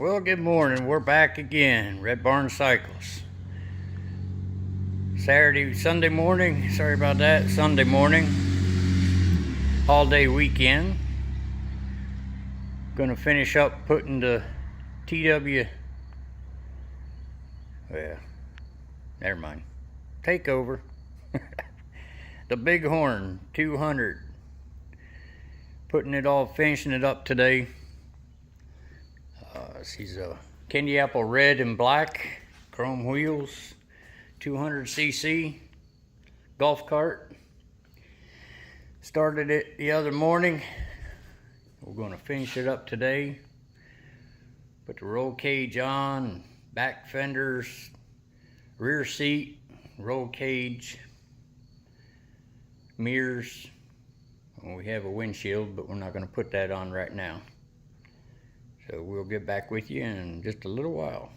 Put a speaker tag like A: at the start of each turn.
A: Well, good morning. We're back again. Red Barn Cycles. Sunday morning. Sorry about that. Sunday morning. All day weekend. Gonna finish up putting the TW. Well, never mind. Take over. The BigHorn 200. Finishing it up today. She's a candy apple red and black, chrome wheels, 200cc golf cart. Started it the other morning. We're going to finish it up today. Put the roll cage on, back fenders, rear seat, roll cage, mirrors. We have a windshield, but we're not going to put that on right now. So we'll get back with you in just a little while.